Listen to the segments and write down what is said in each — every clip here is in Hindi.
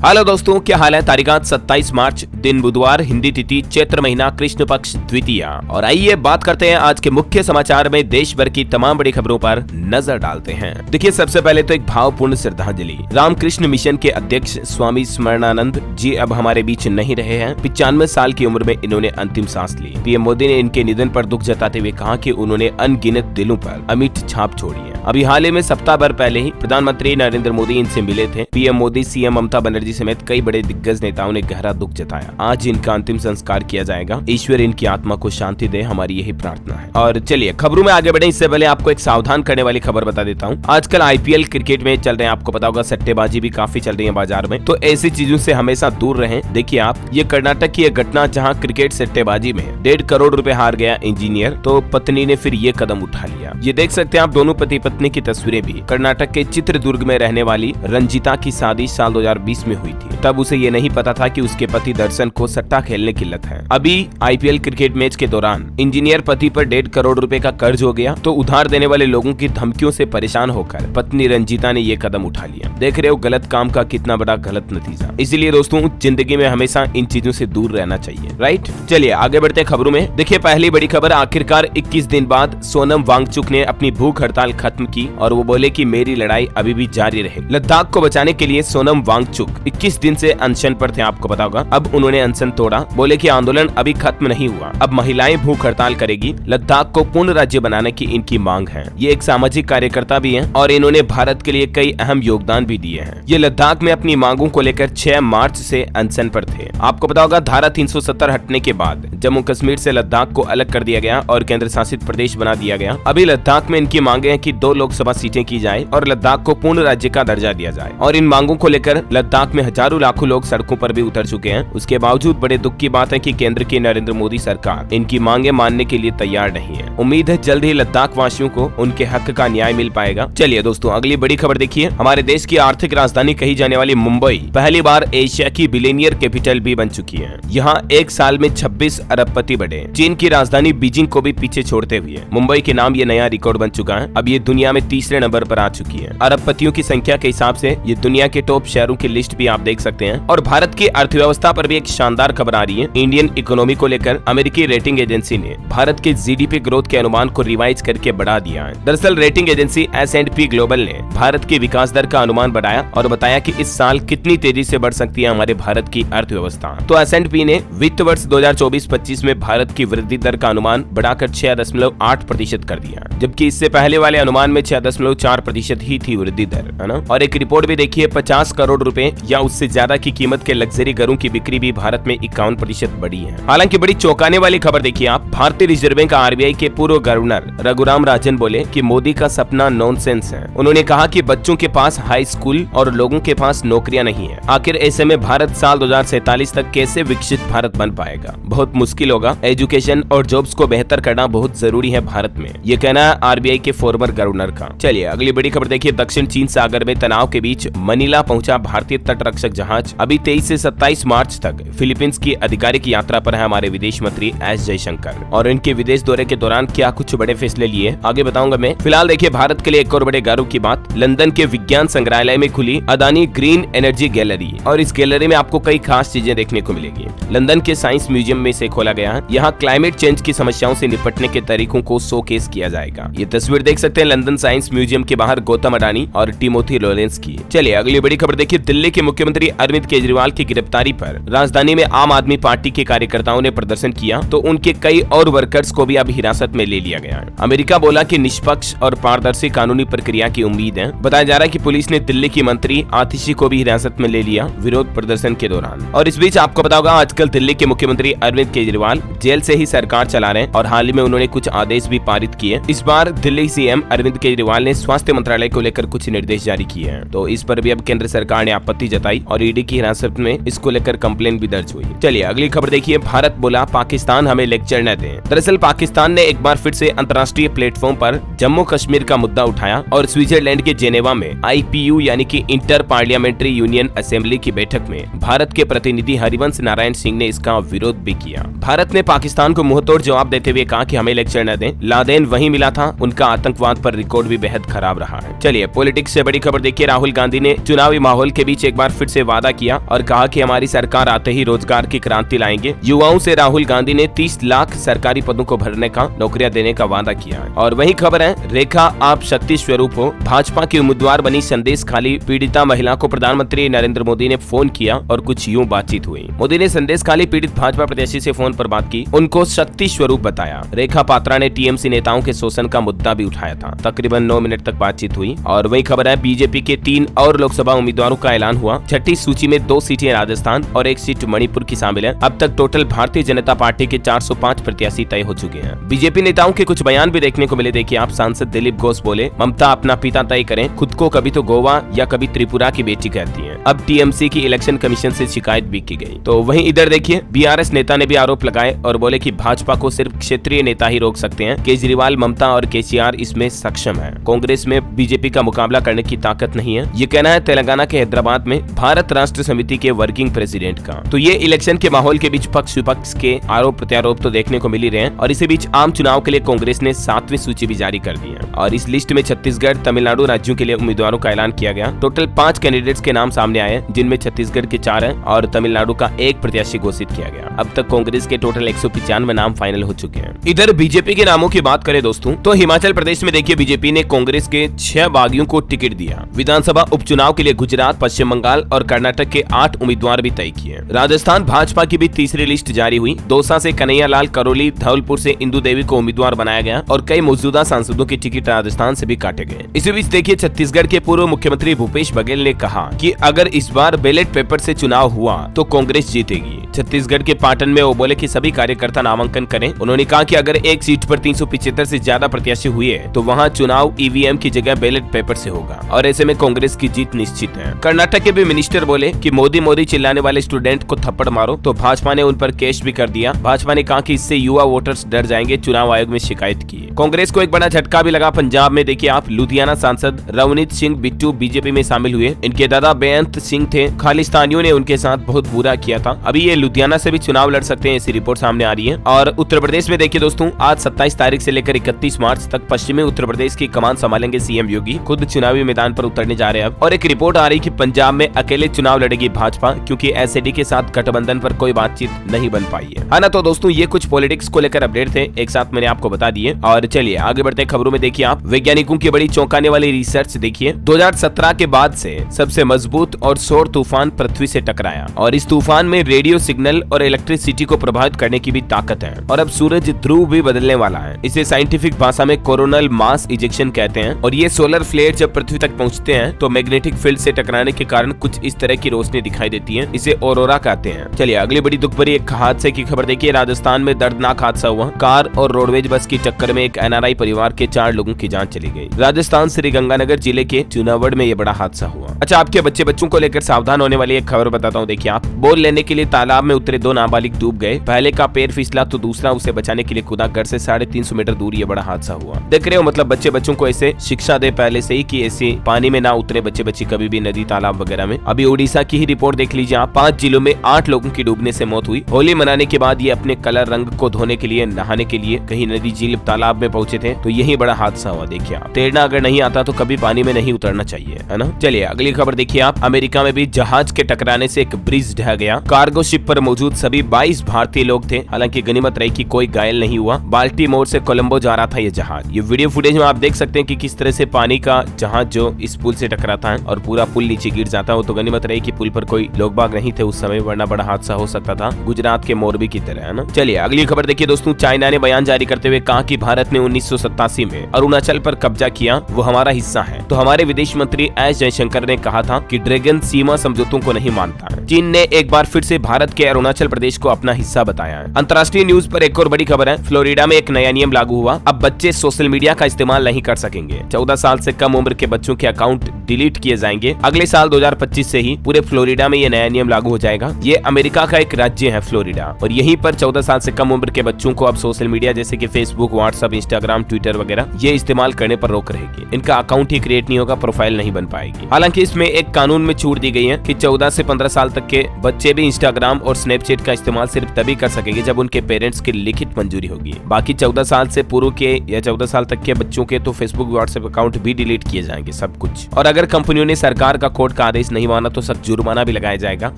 हेलो दोस्तों, क्या हाल है। तारीखात 27 मार्च दिन बुधवार, हिंदी तिथि चैत्र महीना कृष्ण पक्ष द्वितीया। और आइए बात करते हैं आज के मुख्य समाचार में देश भर की तमाम बड़ी खबरों पर नजर डालते हैं। देखिए, सबसे पहले तो एक भावपूर्ण श्रद्धांजलि। रामकृष्ण मिशन के अध्यक्ष स्वामी स्मरणानंद जी अब हमारे बीच नहीं रहे हैं। 95 साल की उम्र में इन्होंने अंतिम सांस ली। पीएम मोदी ने इनके निधन पर दुख जताते हुए कहा कि उन्होंने अनगिनत दिलों पर अमिट छाप छोड़ी है। अभी हाल ही में सप्ताह भर पहले ही प्रधानमंत्री नरेंद्र मोदी इनसे मिले थे। पीएम मोदी, सीएम ममता बनर्जी समेत कई बड़े दिग्गज नेताओं ने गहरा दुख जताया। आज इनका अंतिम संस्कार किया जाएगा। ईश्वर इनकी आत्मा को शांति दे, हमारी यही प्रार्थना है। और चलिए खबरों में आगे बढ़े इससे पहले आपको एक सावधान करने वाली खबर बता देता हूँ। आजकल आईपीएल क्रिकेट में चल रहे हैं, आपको पता होगा सट्टेबाजी भी काफी चल रही है बाजार में, तो ऐसी चीजों से हमेशा दूर रहें। देखिए आप, ये कर्नाटक की एक घटना जहाँ क्रिकेट सट्टेबाजी में 1.5 करोड़ रुपए हार गया इंजीनियर, तो पत्नी ने फिर ये कदम उठा लिया। ये देख सकते हैं आप दोनों पति पत्नी की तस्वीरें भी। कर्नाटक के चित्रदुर्ग में रहने वाली रंजिता की शादी साल 2020 में हुई थी। तब उसे ये नहीं पता था कि उसके पति दर्शन को सट्टा खेलने की लत है। अभी आईपीएल क्रिकेट मैच के दौरान इंजीनियर पति पर 1.5 करोड़ रुपए का कर्ज हो गया, तो उधार देने वाले लोगों की धमकियों से परेशान होकर पत्नी रंजिता ने ये कदम उठा लिया। देख रहे हो गलत काम का कितना बड़ा गलत नतीजा। इसीलिए दोस्तों, जिंदगी में हमेशा इन चीजों से दूर रहना चाहिए, राइट। चलिए आगे बढ़ते हैं खबरों में। देखिए, पहली बड़ी खबर, आखिरकार 21 दिन बाद सोनम वांगचुक ने अपनी भूख हड़ताल खत्म की और वो बोले कि मेरी लड़ाई अभी भी जारी रहे। लद्दाख को बचाने के लिए सोनम वांगचुक 21 दिन से अनशन पर थे, आपको पता होगा। अब उन्होंने अनशन तोड़ा, बोले कि आंदोलन अभी खत्म नहीं हुआ, अब महिलाएं भूख हड़ताल करेगी। लद्दाख को पूर्ण राज्य बनाने की इनकी मांग है। ये एक सामाजिक कार्यकर्ता भी हैं और इन्होंने भारत के लिए कई अहम योगदान भी दिए हैं। ये लद्दाख में अपनी मांगों को लेकर 6 मार्च से अनशन पर थे। आपको पता होगा, धारा 370 हटने के बाद जम्मू कश्मीर से लद्दाख को अलग कर दिया गया और केंद्र शासित प्रदेश बना दिया गया। अभी लद्दाख में इनकी मांगे हैं कि 2 लोकसभा सीटें की जाए और लद्दाख को पूर्ण राज्य का दर्जा दिया जाए। और इन मांगों को लेकर लद्दाख में हजारों लाखों लोग सड़कों पर भी उतर चुके हैं। उसके बावजूद बड़े दुख की बात है कि केंद्र की नरेंद्र मोदी सरकार इनकी मांगे मानने के लिए तैयार नहीं है। उम्मीद है जल्द ही लद्दाख वासियों को उनके हक का न्याय मिल पाएगा। चलिए दोस्तों, अगली बड़ी खबर देखिए। हमारे देश की आर्थिक राजधानी कही जाने वाली मुंबई पहली बार एशिया की बिलियनियर कैपिटल भी बन चुकी है। यहाँ एक साल में 26 अरबपति बढ़े। चीन की राजधानी बीजिंग को भी पीछे छोड़ते हुए मुंबई के नाम ये नया रिकॉर्ड बन चुका है। अब ये दुनिया में तीसरे नंबर पर आ चुकी है। अरबपतियों की संख्या के हिसाब से ये दुनिया के टॉप शहरों की लिस्ट भी आप देख सकते हैं। और भारत की अर्थव्यवस्था पर भी एक शानदार खबर आ रही है। इंडियन इकोनॉमी को लेकर अमेरिकी रेटिंग एजेंसी ने भारत के जीडीपी ग्रोथ के अनुमान को रिवाइज करके बढ़ा दिया है। दरअसल रेटिंग एजेंसी S&P ग्लोबल ने भारत की विकास दर का अनुमान बढ़ाया और बताया कि इस साल कितनी तेजी से बढ़ सकती है हमारे भारत की अर्थव्यवस्था। तो S&P ने वित्त वर्ष 2024-25 में भारत की वृद्धि दर का अनुमान बढ़ाकर 6.8% कर दिया, जबकि इससे पहले वाले अनुमान में 6.4% ही थी वृद्धि दर, है ना। और एक रिपोर्ट भी देखिए, 50 करोड़ रुपए या उससे ज्यादा की कीमत के लग्जरी घरों की बिक्री भी भारत में 51% बढ़ी है। हालांकि बड़ी चौंकाने वाली खबर देखिए आप, भारतीय रिजर्व बैंक आरबीआई के पूर्व गवर्नर रघुराम राजन बोले कि मोदी का सपना नॉनसेंस है। उन्होंने कहा कि बच्चों के पास हाई स्कूल और लोगों के पास नौकरियां नहीं है। आखिर ऐसे में भारत साल 2047 तक कैसे विकसित भारत बन पाएगा? बहुत मुश्किल होगा। एजुकेशन और जॉब्स को बेहतर करना बहुत जरूरी है भारत में, ये कहना है आरबीआई के फॉर्मर गवर्नर का। चलिए अगली बड़ी खबर देखिए। दक्षिण चीन सागर में तनाव के बीच मनीला पहुंचा भारतीय तटरक्षक जहाज। अभी 23 से 27 मार्च तक फिलीपींस की आधिकारिक यात्रा पर है हमारे विदेश मंत्री एस जयशंकर। और इनके विदेश दौरे के दौरान क्या कुछ बड़े फैसले लिए आगे बताऊंगा मैं। फिलहाल देखिए, भारत के लिए एक और बड़े गर्व की बात, लंदन के विज्ञान संग्रहालय में खुली अदानी ग्रीन एनर्जी गैलरी। और इस गैलरी में आपको कई खास चीजें देखने को मिलेगी। लंदन के साइंस म्यूजियम में से खोला गया है। यहाँ क्लाइमेट चेंज की समस्याओं से निपटने के तरीकों को शोकेस किया जाएगा। ये तस्वीर देख सकते हैं लंदन साइंस म्यूजियम के बाहर गौतम अडानी और टिमोथी लॉरेंस की। चलिए अगली बड़ी खबर देखिए। दिल्ली के मुख्यमंत्री अरविंद केजरीवाल की गिरफ्तारी पर राजधानी में आम आदमी पार्टी के कार्यकर्ताओं ने प्रदर्शन किया, तो उनके कई और वर्कर्स को भी अब हिरासत में ले लिया गया है। अमेरिका बोला कि निष्पक्ष और पारदर्शी कानूनी प्रक्रिया की उम्मीद है। बताया जा रहा है कि पुलिस ने दिल्ली की मंत्री आतिशी को भी हिरासत में ले लिया विरोध प्रदर्शन के दौरान। और इस बीच आपको पता होगा, आजकल दिल्ली के मुख्यमंत्री अरविंद केजरीवाल जेल से ही सरकार चला रहे हैं और हाल ही में उन्होंने कुछ आदेश भी पारित किए। इस बार दिल्ली सीएम अरविंद केजरीवाल ने स्वास्थ्य मंत्रालय को लेकर कुछ निर्देश जारी किए हैं, तो इस पर भी अब केंद्र सरकार ने आपत्ति जताई और ईडी की हिरासत में इसको लेकर कंप्लेंट भी दर्ज हुई। चलिए अगली खबर देखिए। भारत बोला पाकिस्तान हमें लेक्चर न दे। दरअसल पाकिस्तान ने एक बार फिर से अंतर्राष्ट्रीय प्लेटफॉर्म पर जम्मू कश्मीर का मुद्दा उठाया और स्विट्जरलैंड के जेनेवा में IPU यानी कि इंटर पार्लियामेंट्री यूनियन असेंबली की बैठक में भारत के प्रतिनिधि हरिवंश नारायण सिंह ने इसका विरोध भी किया। भारत ने पाकिस्तान को मुंहतोड़ जवाब देते हुए कहा कि हमें लेक्चर न दें। लादेन वहीं मिला था, उनका आतंकवाद पर रिकॉर्ड भी बेहद खराब रहा है। चलिए पॉलिटिक्स से बड़ी खबर देखिए, राहुल गांधी ने चुनावी माहौल के बीच एक बार फिर से वादा किया और कहा कि हमारी सरकार आते ही रोजगार की क्रांति लाएंगे। युवाओं से राहुल गांधी ने 30 लाख सरकारी पदों को भरने का, नौकरियां देने का वादा किया है। और वही खबर है, रेखा आप शक्ति स्वरूप हो, भाजपा की उम्मीदवार बनी संदेश खाली पीड़िता महिला को प्रधानमंत्री नरेंद्र मोदी ने फोन किया और कुछ यूं बातचीत हुई। मोदी ने संदेश खाली पीड़ित भाजपा प्रत्याशी से फोन पर बात की, उनको शक्ति स्वरूप बताया। रेखा पात्रा ने टीएमसी नेताओं के शोषण का मुद्दा भी उठाया था। तकरीबन 9 मिनट तक बातचीत हुई। और वही खबर है, बीजेपी के 3 और लोकसभा उम्मीदवारों का ऐलान हुआ। छठी सूची में 2 सीटें राजस्थान और 1 सीट मणिपुर की शामिल है। अब तक टोटल भारतीय जनता पार्टी के 405 प्रत्याशी तय हो चुके हैं। बीजेपी नेताओं के कुछ बयान भी देखने को मिले। देखिए आप, सांसद दिलीप घोष बोले, ममता अपना पिता तय करें, खुद को कभी तो गोवा या कभी त्रिपुरा की बेटी कहती हैं। अब टीएमसी की इलेक्शन कमीशन से शिकायत भी की गई। तो वहीं इधर देखिए, बीआरएस नेता ने भी आरोप लगाए और बोले कि भाजपा को सिर्फ क्षेत्रीय नेता ही रोक सकते हैं। केजरीवाल, ममता और केसीआर इसमें सक्षम है। कांग्रेस में बीजेपी का मुकाबला करने की ताकत नहीं है, ये कहना है तेलंगाना के हैदराबाद में भारत राष्ट्र समिति के वर्किंग प्रेसिडेंट का। तो ये इलेक्शन के माहौल के बीच पक्ष विपक्ष के आरोप प्रत्यारोप तो देखने को मिल ही रहे हैं। और इसी बीच आम चुनाव के लिए कांग्रेस ने 7वीं सूची भी जारी कर दी है और इस लिस्ट में छत्तीसगढ़, तमिलनाडु राज्यों के लिए उम्मीदवारों का ऐलान किया गया। टोटल 5 कैंडिडेट्स के नाम सामने आए, जिनमें छत्तीसगढ़ के 4 हैं और तमिलनाडु का 1 प्रत्याशी घोषित किया गया। अब तक कांग्रेस के टोटल 195 नाम फाइनल हो चुके हैं। इधर बीजेपी के नामों की बात करें दोस्तों, तो हिमाचल प्रदेश में देखिए, बीजेपी ने कांग्रेस के 6 बागियों को टिकट दिया। विधानसभा उपचुनाव के लिए गुजरात, पश्चिम बंगाल और कर्नाटक के 8 उम्मीदवार भी तय किए। राजस्थान भाजपा की भी तीसरी लिस्ट जारी हुई। दौसा से कन्हैया लाल, करौली, धौलपुर से इंदु देवी को उम्मीदवार बनाया गया और कई मौजूदा सांसदों की टिकट राजस्थान से भी काटे गए। इसी बीच देखिए, छत्तीसगढ़ के पूर्व मुख्यमंत्री भूपेश बघेल ने कहा कि अगर इस बार बैलेट पेपर से चुनाव हुआ तो कांग्रेस जीतेगी। छत्तीसगढ़ के पाटन में वो बोले कि सभी कार्यकर्ता नामांकन करें। उन्होंने कहा कि अगर एक सीट पर 375 से ज्यादा प्रत्याशी हुए तो वहां चुनाव ईवीएम की जगह बैलेट पेपर से होगा और ऐसे में कांग्रेस की जीत निश्चित है। कर्नाटक के भी मिनिस्टर बोले कि मोदी मोदी चिल्लाने वाले स्टूडेंट को थप्पड़ मारो, तो भाजपा ने उन पर केस भी कर दिया। भाजपा ने कहा कि इससे युवा वोटर्स डर जाएंगे, चुनाव आयोग में शिकायत की। कांग्रेस को एक बड़ा झटका भी लगा पंजाब में। देखिए आप, लुधियाना सांसद रवनीत सिंह बिट्टू बीजेपी में शामिल हुए। इनके दादा बेअंत सिंह थे। खालिस्तानियों ने उनके साथ बहुत बुरा किया था। अभी ये लुधियाना से भी चुनाव लड़ सकते हैं, ऐसी रिपोर्ट सामने आ रही है। और उत्तर प्रदेश में देखिए दोस्तों, आज 27 तारीख से लेकर 31 मार्च तक पश्चिमी उत्तर प्रदेश की कमान संभालेंगे सीएम योगी। खुद चुनावी मैदान पर उतरने जा रहे हैं अब। और एक रिपोर्ट आ रही कि पंजाब में अकेले चुनाव लड़ेगी भाजपा, क्योंकि एसएडी के साथ गठबंधन पर कोई बातचीत नहीं बन पाई है ना। तो दोस्तों, ये कुछ पॉलिटिक्स को लेकर अपडेट थे, एक साथ मैंने आपको बता दिए। और चलिए आगे बढ़ते खबरों में। देखिए आप, वैज्ञानिकों की बड़ी चौंकाने वाली रिसर्च देखिए। 2017 के बाद से सबसे मजबूत और सौर तूफान पृथ्वी से टकराया और इस तूफान में रेडियो सिग्नल और इलेक्ट्रिसिटी को प्रभावित करने की भी ताकत है। और अब सूरज ध्रुव भी बदलने वाला है। इसे साइंटिफिक भाषा में कोरोनल मास इजेक्शन कहते हैं। और ये सोलर फ्लेयर जब पृथ्वी तक पहुंचते हैं तो मैग्नेटिक फील्ड से टकराने के कारण कुछ इस तरह की रोशनी दिखाई देती है। इसे ऑरोरा कहते हैं। चलिए अगली बड़ी दुख भरी एक हादसे की खबर देखिए। राजस्थान में दर्दनाक हादसा हुआ। कार और रोडवेज बस की टक्कर में एक एनआरआई परिवार के 4 लोगों की जान चली गई। राजस्थान श्रीगंगानगर जिले के चुनावड़ में यह बड़ा हादसा हुआ। अच्छा, आपके बच्चों को लेकर सावधान होने वाली एक खबर बताता हूँ। देखिए आप, बोल लेने के लिए तालाब में उतरे 2 नाबालिग डूब गए। पहले का पैर फिसला तो दूसरा उसे बचाने के लिए कूदा। घर से 350 मीटर दूर ये बड़ा हादसा हुआ। देख रहे हो, मतलब बच्चों को ऐसे शिक्षा दे पहले से ही कि ऐसे पानी में ना उतरे बच्चे कभी भी, नदी तालाब वगैरह में। अभी ओडिशा की ही रिपोर्ट देख लीजिए आप। 5 जिलों में 8 लोगों की डूबने से मौत हुई। होली मनाने के बाद ये अपने कलर रंग को धोने के लिए, नहाने के लिए कहीं नदी, झील, तालाब में पहुंचे थे तो यही बड़ा हादसा हुआ। देखिए आप, तैरना अगर नहीं आता तो कभी पानी में नहीं उतरना चाहिए, है ना। चलिए अगली खबर देखिए आप। अमेरिका में भी जहाज के टकराने से एक ब्रिज ढह गया। कार्गो शिप पर मौजूद सभी 22 भारतीय लोग थे। हालांकि गनीमत रही कि कोई घायल नहीं हुआ। बाल्टीमोर से कोलंबो जा रहा था ये जहाज। ये वीडियो फुटेज में आप देख सकते हैं कि किस तरह से पानी का जहाज जो इस पुल से टकराता है और पूरा पुल नीचे गिर जाता है। वो तो गनीमत रही कि पुल पर कोई लोग बाग नहीं थे उस समय, वरना बड़ा हादसा हो सकता था, गुजरात के मोरबी की तरह, है ना। चलिए अगली खबर देखिए दोस्तों। चाइना ने बयान जारी करते हुए कहा कि भारत ने 1987 में अरुणाचल पर कब्जा किया, वो हमारा हिस्सा है। तो हमारे विदेश मंत्री एस जयशंकर ने कहा था कि ड्रैगन सीमा समझौतों को नहीं मानता है। चीन ने एक बार फिर से भारत के अरुणाचल प्रदेश को अपना हिस्सा बताया है। अंतर्राष्ट्रीय न्यूज पर एक और बड़ी खबर है। फ्लोरिडा में एक नया नियम लागू हुआ। अब बच्चे सोशल मीडिया का इस्तेमाल नहीं कर सकेंगे। 14 साल से कम उम्र के बच्चों के अकाउंट डिलीट किए जाएंगे। अगले साल 2025 से ही पूरे फ्लोरिडा में ये नया नियम लागू हो जाएगा। ये अमेरिका का एक राज्य है फ्लोरिडा, और यहीं पर 14 साल से कम उम्र के बच्चों को अब सोशल मीडिया जैसे कि फेसबुक, व्हाट्सएप, इंस्टाग्राम, ट्विटर वगैरह ये इस्तेमाल करने पर रोक रहेगी। इनका अकाउंट ही क्रिएट नहीं होगा, प्रोफाइल नहीं बन पाएगी। हालांकि इसमें एक कानून में छूट दी गई है कि 14 से 15 साल तक के बच्चे भी इंस्टाग्राम और स्नैपचैट का इस्तेमाल सिर्फ तभी कर सकेंगे जब उनके पेरेंट्स की लिखित मंजूरी होगी। बाकी 14 साल से पूर्व के या 14 साल तक के बच्चों के तो फेसबुक व्हाट्सएप अकाउंट भी डिलीट किए जाएंगे, सब कुछ। और अगर कंपनियों ने सरकार का कोर्ट का आदेश नहीं माना तो सख्त जुर्माना भी लगाया जाएगा।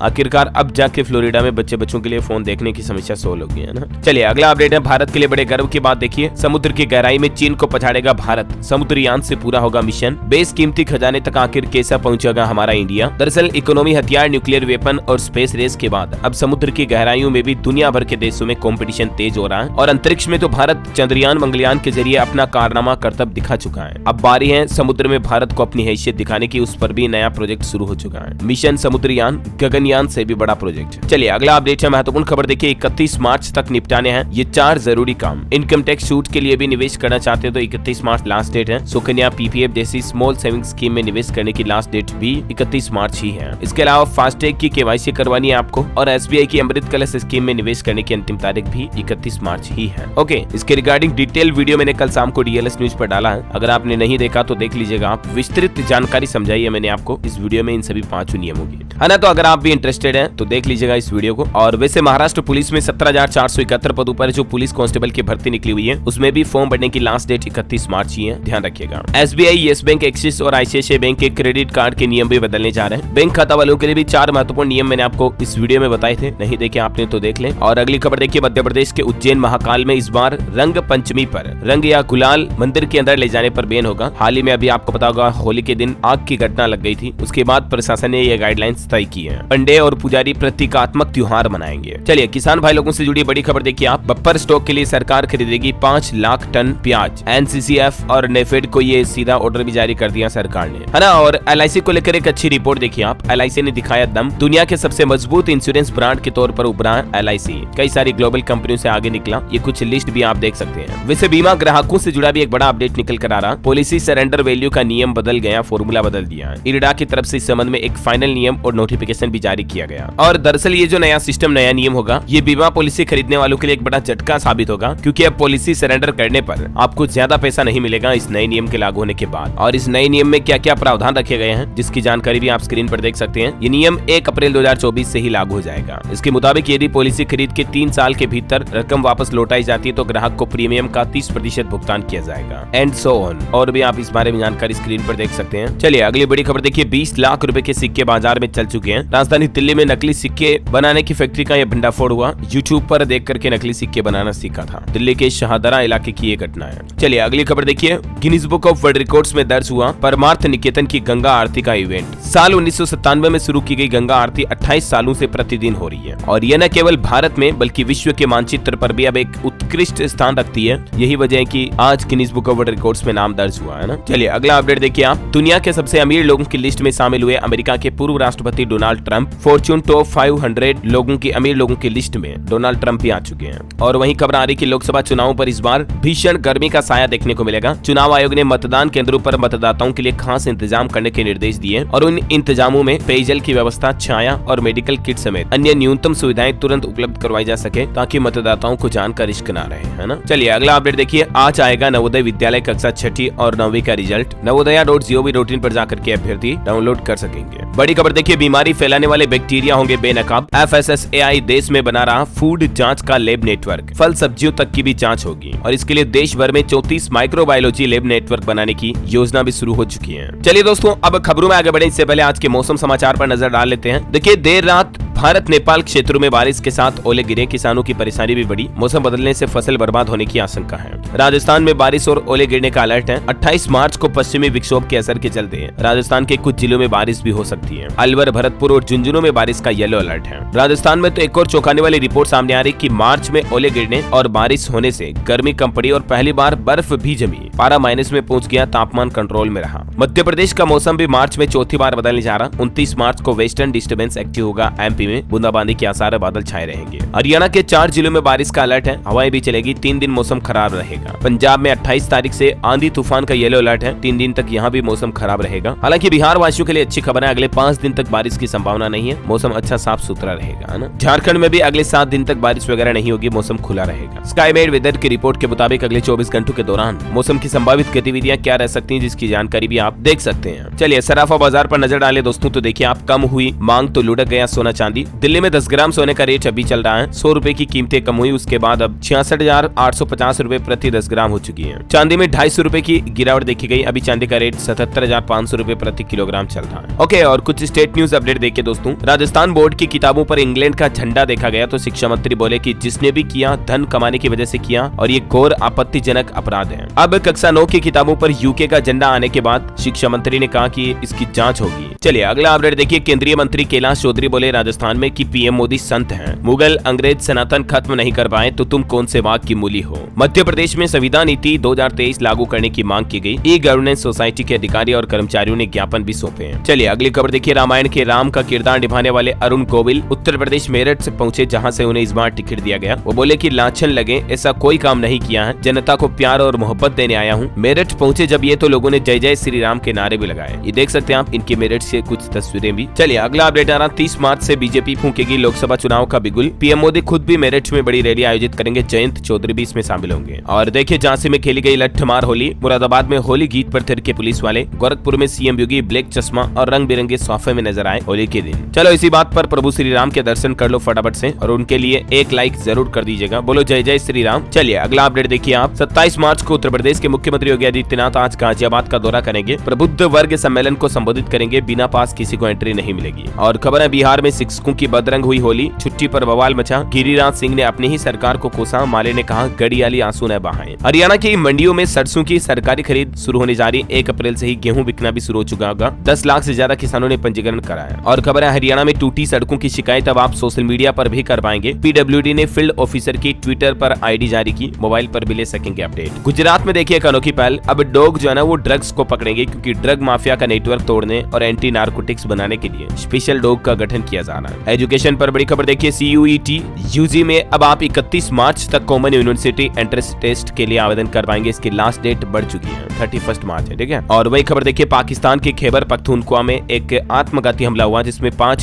आखिरकार अब जाके फ्लोरिडा में बच्चों के लिए फोन देखने की समस्या सोल्व होगी, है ना। चलिए अगला अपडेट है भारत के लिए बड़े गर्व की बात। देखिए, समुद्र की गहराई में चीन को पछाड़ेगा भारत, समुद्रयान से पूरा होगा मिशन। बेशकीमती खजाने तक आखिर कैसा पहुंचेगा हमारा इंडिया। दरअसल इकोनॉमी, हथियार, न्यूक्लियर वेपन और स्पेस रेस के बाद अब समुद्र की गहराइयों में भी दुनिया भर के देशों में कंपटीशन तेज हो रहा है। और अंतरिक्ष में तो भारत चंद्रयान, मंगलयान के जरिए अपना कारनामा करतब दिखा चुका है। अब बारी है समुद्र में भारत को अपनी हैसियत दिखाने की, उस पर भी नया प्रोजेक्ट शुरू हो चुका है। मिशन समुद्रयान, गगनयान से भी बड़ा प्रोजेक्ट। चलिए अगला अपडेट है महत्वपूर्ण खबर। देखिए, 31 मार्च तक निपटाने हैं ये 4 जरूरी काम। इनकम टैक्स छूट के लिए भी निवेश करना चाहते हैं तो 31 मार्च लास्ट डेट है। सुकन्या, पीपीएफ जैसी स्मॉल सेविंग स्कीम में निवेश करने की लास्ट डेट भी 31 मार्च ही है। इसके अलावा फास्टैग की केवाईसी करवानी है आपको, और एसबीआई की अमृत कलश स्कीम में निवेश करने की अंतिम तारीख भी 31 मार्च ही है। ओके, इसके रिगार्डिंग डिटेल वीडियो मैंने कल शाम को डीएलएस न्यूज पर डाला है, अगर आपने नहीं देखा तो देख लीजिएगा आप। विस्तृत जानकारी समझाई है मैंने आपको इस वीडियो में इन सभी 5 नियमों की, है ना। तो अगर आप भी इंटरेस्टेड हैं तो देख लीजिएगा इस वीडियो को। और वैसे महाराष्ट्र पुलिस में 17,471 पदों पर जो पुलिस कांस्टेबल की भर्ती निकली हुई है उसमें भी फॉर्म भरने की लास्ट डेट 31 मार्च ही है, ध्यान रखिएगा। एसबीआई, येस बैंक, एक्सिस और आईसीआईसीआई बैंक के क्रेडिट कार्ड के नियम भी बदलने जा रहे हैं। बैंक खाता वालों के लिए भी 4 महत्वपूर्ण नियम मैंने आपको इस वीडियो में बताए थे, नहीं देखे आपने तो देख लें। और अगली खबर देखिए, मध्य प्रदेश के उज्जैन महाकाल में इस बार रंग पंचमी पर रंग या गुलाल मंदिर के अंदर ले जाने पर बैन होगा। हाल ही में अभी आपको पता होगा होली के दिन आग की घटना लग गई थी, उसके बाद प्रशासन ने ये गाइडलाइंस तय की है। पंडे और पुजारी प्रतीकात्मक त्योहार मनाएंगे। चलिए किसान भाई लोगों से जुड़ी बड़ी खबर देखिए आप। बफर स्टॉक के लिए सरकार खरीदेगी 5 लाख टन प्याज। एनसीसीएफ और नेफेड को ये सीधा ऑर्डर भी जारी कर दिया सरकार ने, है ना। और एलआईसी को लेकर एक अच्छी रिपोर्ट देखिए आप। एलआईसी ने दिखाया दम, दुनिया के सबसे मजबूत इंश्योरेंस ब्रांड के तौर पर उभरा है एलआईसी। कई सारी ग्लोबल कंपनियों से आगे निकला, ये कुछ लिस्ट भी आप देख सकते हैं। वैसे बीमा ग्राहकों से जुड़ा भी एक बड़ा अपडेट निकल कर आ रहा। पॉलिसी सरेंडर वैल्यू का नियम बदल गया, फॉर्मूला बदल दिया। इरडा की तरफ से इस संबंध में एक फाइनल नियम और नोटिफिकेशन भी जारी किया गया। और दरअसल ये जो नया सिस्टम, नया नियम होगा, ये बीमा पॉलिसी खरीदने वालों के लिए एक बड़ा झटका साबित होगा, क्योंकि अब पॉलिसी सरेंडर करने पर आपको ज्यादा पैसा नहीं मिलेगा इस नए नियम के लागू होने के बाद। और इस नए नियम में क्या क्या प्रावधान रखे गए हैं जिसकी जानकारी भी आप स्क्रीन पर देख सकते हैं। ये नियम 1 अप्रैल 2024 से ही लागू हो जाएगा। इसके मुताबिक यदि पॉलिसी खरीद के 3 साल के भीतर रकम वापस लौटाई जाती है तो ग्राहक को प्रीमियम का 30% भुगतान किया जाएगा, एंड सो ऑन। और भी आप इस बारे में जानकारी स्क्रीन पर देख सकते हैं। चलिए अगली बड़ी खबर देखिए, 20 लाख रुपए के सिक्के बाजार में चल चुके हैं। राजधानी दिल्ली में नकली सिक्के बनाने की फैक्ट्री का यह भंडाफोड़ हुआ। यूट्यूब पर देख करके नकली सिक्के बनाना सीखा था। दिल्ली के शाहदरा इलाके की ये घटना है। चलिए अगली खबर देखिए, Guinness book of world records में दर्ज हुआ परमार्थ निकेतन की गंगा आरती का इवेंट। साल 1997 में शुरू की गई गंगा आरती 28 सालों से प्रतिदिन हो रही है, और यह न केवल भारत में बल्कि विश्व के मानचित्र पर भी अब एक उत्कृष्ट स्थान रखती है। यही वजह है कि आज Guinness book of world records में नाम दर्ज हुआ है ना। चलिए अगला अपडेट देखिए आप। दुनिया के सबसे अमीर लोगों की लिस्ट में शामिल हुए अमेरिका के पूर्व राष्ट्रपति डोनाल्ड ट्रंप। फॉर्च्यून टॉप 500 लोगों की अमीर लोगों की लिस्ट में डोनाल्ड ट्रंप भी आ चुके हैं। और वहीं खबर आ रही कि लोकसभा चुनावों पर इस बार भीषण गर्मी का साया देखने को मिलेगा। चुनाव आयोग ने मतदान केंद्रों पर मतदाताओं के लिए खास इंतजाम करने के निर्देश दिए, और उन इंतजामों में पेयजल की व्यवस्था, छाया और मेडिकल किट समेत अन्य न्यूनतम सुविधाएं तुरंत उपलब्ध करवाई जा सके, ताकि मतदाताओं को जान का रिस्क न रहे, है ना। चलिए अगला अपडेट देखिए, आज आएगा नवोदय विद्यालय कक्षा 6ठी और 9वीं का रिजल्ट। नवोदया.gov.in पर जाकर के अभ्यर्थी डाउनलोड कर सकेंगे। बड़ी खबर देखिए, बीमारी फैलाने वाले बैक्टीरिया होंगे बेनकाब। FSSAI देश में बना रहा फूड जांच का लैब नेटवर्क। फल सब्जियों तक की भी जांच होगी, और इसके लिए देश भर में 34 माइक्रोबायोलॉजी लैब नेटवर्क बनाने की योजना भी शुरू हो चुकी है। चलिए दोस्तों, अब खबरों में आगे बढ़े इससे पहले आज के मौसम समाचार पर नजर डाल लेते हैं। देखिए, देर रात भारत नेपाल क्षेत्रों में बारिश के साथ ओले गिरे, किसानों की परेशानी भी बढ़ी। मौसम बदलने से फसल बर्बाद होने की आशंका है। राजस्थान में बारिश और ओले गिरने का अलर्ट है। 28 मार्च को पश्चिमी विक्षोभ के असर के चलते राजस्थान के कुछ जिलों में बारिश भी हो सकती है। अलवर, भरतपुर और झुंझुनू में बारिश का येलो अलर्ट है। राजस्थान में तो एक और चौंकाने वाली रिपोर्ट सामने आ रही कि मार्च में ओले गिरने और बारिश होने से गर्मी कम पड़ी और पहली बार बर्फ भी जमी। पारा माइनस में पहुंच गया, तापमान कंट्रोल में रहा। मध्य प्रदेश का मौसम भी मार्च में चौथी बार बदलने जा रहा। 29 मार्च को वेस्टर्न डिस्टर्बेंस एक्टिव होगा। एमपी में बूंदाबांदी के आसार, बादल छाए रहेंगे। हरियाणा के 4 जिलों में बारिश का अलर्ट है। हवाएं भी चलेगी। 3 दिन मौसम खराब रहेगा। पंजाब में 28 तारीख से आंधी तूफान का येलो अलर्ट है। 3 दिन तक यहाँ भी मौसम खराब रहेगा। हालांकि बिहार वासियों के लिए अच्छी खबर है, अगले 5 दिन तक बारिश की संभावना नहीं है। मौसम अच्छा साफ सुथरा रहेगा, है ना। झारखंड में भी अगले 7 दिन तक बारिश वगैरह नहीं होगी, मौसम खुला रहेगा। स्काईमेड वेदर की रिपोर्ट के मुताबिक अगले 24 घंटों के दौरान मौसम की संभावित गतिविधियां क्या रह सकती हैं, जिसकी जानकारी भी आप देख सकते हैं। चलिए सराफा बाजार पर नजर डालें दोस्तों, तो देखिए आप, कम हुई मांग तो लुढ़क गया सोना चांदी चांदी। दिल्ली में 10 ग्राम सोने का रेट अभी चल रहा है 100 रुपए की कीमतें कम हुई, उसके बाद अब 66,850 रुपए प्रति 10 ग्राम हो चुकी है। चांदी में 250 रुपए की गिरावट देखी गई, अभी चांदी का रेट 77,500 रुपए प्रति किलोग्राम चल रहा है। ओके, और कुछ स्टेट न्यूज अपडेट देखिए दोस्तों। राजस्थान बोर्ड की किताबों पर इंग्लैंड का झंडा देखा गया तो शिक्षा मंत्री बोले कि जिसने भी किया धन कमाने की वजह से किया और ये घोर आपत्तिजनक अपराध है। अब कक्षा 9 की किताबों पर यूके का झंडा आने के बाद शिक्षा मंत्री ने कहा कि इसकी जांच होगी। चलिए अगला अपडेट देखिए। केंद्रीय मंत्री कैलाश चौधरी बोले राजस्थान में कि पीएम मोदी संत हैं, मुगल अंग्रेज सनातन खत्म नहीं कर पाए तो तुम कौन से वाक की मूली हो। मध्य प्रदेश में संविधान नीति 2023 लागू करने की मांग की गई। ई गवर्नेंस सोसाइटी के अधिकारी और कर्मचारियों ने ज्ञापन भी सौंपे हैं। चलिए अगली खबर देखिए। रामायण के राम का किरदार निभाने वाले अरुण गोविल उत्तर प्रदेश मेरठ से पहुंचे, जहां से उन्हें इस बार टिकट दिया गया। वो बोले कि लाछन लगे ऐसा कोई काम नहीं किया है, जनता को प्यार और मोहब्बत देने आया हूँ। मेरठ पहुंचे जब ये तो लोगों ने जय जय श्री राम के नारे भी लगाए। ये देख सकते हैं आप इनके मेरठ से कुछ तस्वीरें भी। चलिए अगला अपडेट आ रहा। 30 मार्च से बीजेपी फूंकेगी लोकसभा चुनाव का बिगुल। पीएम मोदी खुद भी मेरठ में बड़ी रैली आयोजित करेंगे, जयंत चौधरी भी इसमें शामिल होंगे। और देखिए झांसी में खेली गई लट्ठमार होली, मुरादाबाद में होली गीत पर थिरके पुलिस वाले, गोरखपुर में सीएम योगी ब्लैक चश्मा और रंग बिरंगे सोफे में नजर आए होली के दिन। चलो इसी बात पर प्रभु श्री राम के दर्शन कर लो फटाफट से और उनके लिए एक लाइक जरूर कर दीजिएगा। बोलो जय जय श्री राम। चलिए अगला अपडेट देखिए आप। 27 मार्च को उत्तर प्रदेश के मुख्यमंत्री योगी आदित्यनाथ आज गाजियाबाद का दौरा करेंगे, प्रबुद्ध वर्ग सम्मेलन को संबोधित करेंगे, बिना पास किसी को एंट्री नहीं मिलेगी। और खबर है बिहार में शिक्षकों की बदरंग हुई होली, छुट्टी पर बवाल मचा, गिरिराज सिंह ने अपनी ही सरकार को कोसा, माले ने कहा गड़ियाली आंसू न बहाएं। हरियाणा की मंडियों में सरसों की सरकारी खरीद शुरू होने जा रही, 1 अप्रैल से ही गेहूं बिकना भी शुरू हो चुका होगा। 10 लाख से ज्यादा किसानों ने पंजीकरण कराया। और खबर है हरियाणा में टूटी सड़कों की शिकायत अब आप सोशल मीडिया पर भी कर पाएंगे। पीडब्ल्यूडी ने फील्ड ऑफिसर की ट्विटर पर आईडी जारी की, मोबाइल पर भी ले सकेंगे अपडेट। गुजरात में देखिए एक अनोखी पहल, अब डॉग जो है ना वो ड्रग्स को पकड़ेंगे, क्योंकि ड्रग माफिया का नेटवर्क तोड़ने और एंटी नार्कोटिक्स बनाने के लिए स्पेशल डॉग का गठन किया जा रहा है। एजुकेशन पर बड़ी खबर देखिए। CUET यूजी में अब आप 31 मार्च तक कॉमन यूनिवर्सिटी एंट्रेंस टेस्ट के लिए आवेदन कर पाएंगे। इसकी लास्ट डेट बढ़ चुकी है, 31 मार्च है, ठीक है। और वही खबर देखिए पाकिस्तान के खैबर पख्तूनख्वा में एक आत्मघाती हमला हुआ, जिसमें 5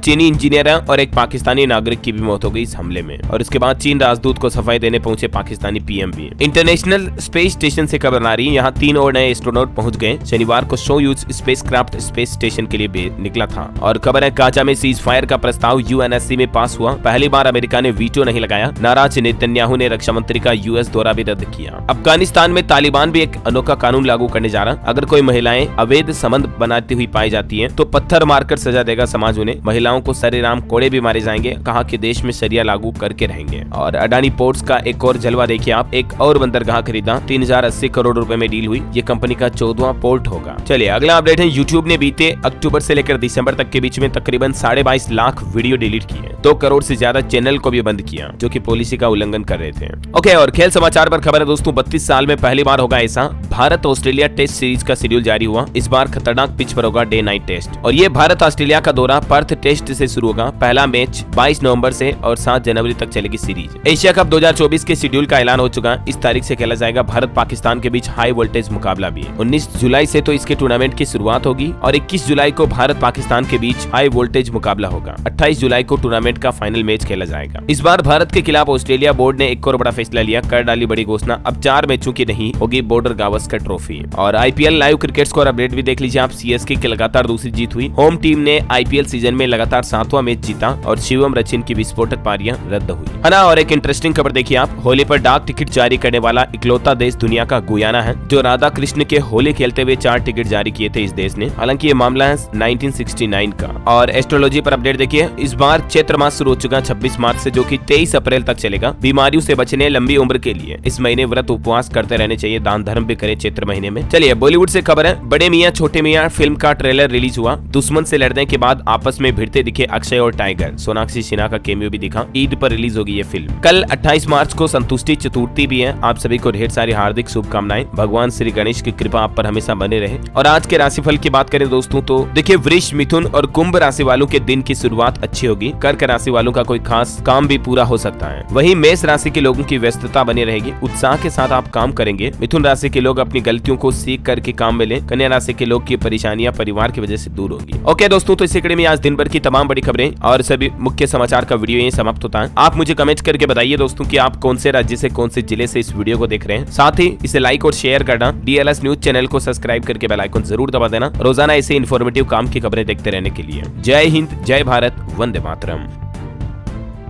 चीनी इंजीनियर और एक पाकिस्तानी नागरिक की भी मौत हो गई इस हमले में। और इसके बाद चीन राजदूत को सफाई देने पहुंचे पाकिस्तानी पीएम भी। इंटरनेशनल स्पेस स्टेशन से खबर आ रही है, यहाँ 3 और नए एस्ट्रोनॉट पहुंच गए। शनिवार को सोयूज स्पेसक्राफ्ट स्पेस स्टेशन के लिए निकला था। और खबर है गाजा में सीज फायर का प्रस्ताव UNSC में पास हुआ, पहली बार अमेरिका ने वीटो नहीं लगाया। नाराज नेतन्याहू ने रक्षा मंत्री का यूएस दौरा भी रद्द किया। अफगानिस्तान में तालिबान भी एक अनोखा कानून लागू करने जा रहा, अगर कोई महिलाएं अवैध संबंध बनाती हुई पाई जाती हैं तो पत्थर मारकर सजा देगा समाज उन्हें। महिलाओं को सरेआम कोड़े भी मारे जाएंगे, कहा कि देश में शरिया लागू करके रहेंगे। और अडानी पोर्ट्स का एक और जलवा देखिए आप, एक और बंदरगाह खरीदा, 3080 करोड़ रुपए में डील हुई। ये कंपनी का 14वां पोर्ट होगा। चलिए अगला अपडेट है। यूट्यूब ने बीते अक्टूबर से लेकर दिसंबर तक के बीच में तकरीबन 22.5 लाख वीडियो डिलीट किए, 2 करोड़ से ज्यादा चैनल को भी बंद किया, जो कि पॉलिसी का उल्लंघन कर रहे थे। ओके, और खेल समाचार पर खबर है दोस्तों। 32 साल में पहली बार होगा ऐसा, भारत ऑस्ट्रेलिया टेस्ट सीरीज का शेड्यूल जारी हुआ। इस बार खतरनाक पिच पर होगा डे नाइट टेस्ट, और ये भारत ऑस्ट्रेलिया का दौरा पर्थ टेस्ट से शुरू होगा। पहला मैच 22 नवंबर से और 7 जनवरी तक चलेगी सीरीज। एशिया कप 2024 के शेड्यूल का ऐलान हो चुका है, इस तारीख से खेला जाएगा। भारत पाकिस्तान के बीच हाई वोल्टेज मुकाबला भी है। 19 जुलाई से तो इसके टूर्नामेंट की शुरुआत होगी और 21 जुलाई को भारत पाकिस्तान के बीच हाई वोल्टेज मुकाबला होगा। 28 जुलाई को टूर्नामेंट का फाइनल मैच खेला जाएगा। इस बार भारत के खिलाफ ऑस्ट्रेलिया बोर्ड ने एक और बड़ा फैसला लिया, कर डाली बड़ी घोषणा, अब 4 मैचों की नहीं होगी बॉर्डर गावस्कर ट्रॉफी। और IPL live cricket score update भी देख लीजिए आप। CSK की लगातार दूसरी जीत हुई, होम टीम ने IPL सीजन में लगातार 7वां मैच जीता और शिवम रचिन की विस्फोटक पारियां रद्द हुई, है ना। और एक इंटरेस्टिंग खबर देखिए आप, होली पर डाक टिकट जारी करने वाला इकलौता देश दुनिया का गुयाना है, जो राधा कृष्ण के होली खेलते हुए 4 टिकट जारी किए थे इस देश ने। हालांकि ये मामला है 1969 का। और एस्ट्रोलॉजी पर अपडेट देखिए, इस बार चैत्र मास शुरू हो चुका 26 मार्च से, जो कि 23 अप्रैल तक चलेगा। बीमारियों से बचने, लंबी उम्र के लिए इस महीने व्रत उपवास करते रहने चाहिए, दान धर्म भी करें चैत्र महीने में। चलिए बॉलीवुड से खबर है, बड़े मियां छोटे मियां फिल्म का ट्रेलर रिलीज हुआ। दुश्मन से लड़ने के बाद आपस में भिड़ते दिखे अक्षय और टाइगर, सोनाक्षी सिन्हा का कैमियो भी दिखा। ईद पर रिलीज होगी ये फिल्म। कल 28 मार्च को संतुष्टि चतुर्थी भी है, आप सभी को ढेर सारी हार्दिक शुभकामनाएं। भगवान श्री गणेश की कृपा आप पर हमेशा बने रहे। और आज के राशिफल की बात करें दोस्तों तो देखिए, वृष, मिथुन और कुंभ राशि वालों के दिन की शुरुआत अच्छी होगी। कर्क राशि वालों का कोई खास काम भी पूरा हो सकता है। वहीं मेष राशि के लोगों की व्यस्तता बनी रहेगी, उत्साह के साथ आप काम करेंगे। मिथुन राशि के लोग अपनी गलतियों को सीख करके काम में लें। कन्या राशि के लोग की परेशानियां परिवार की वजह से दूर होगी। ओके दोस्तों, तो इसी कड़ी में आज दिन भर की तमाम बड़ी खबरें और सभी मुख्य समाचार का वीडियो यहीं समाप्त होता है। आप मुझे कमेंट करके बताइए दोस्तों कि आप कौन से राज्य से, कौन से जिले से इस वीडियो को देख रहे हैं। साथ ही इसे लाइक और शेयर करना, DLS न्यूज चैनल को सब्सक्राइब करके बेल आइकन जरूर दबा देना, रोजाना ऐसे इन्फॉर्मेटिव काम की खबरें देखते रहने के लिए। जय हिंद, जय भारत, वंदे मातरम।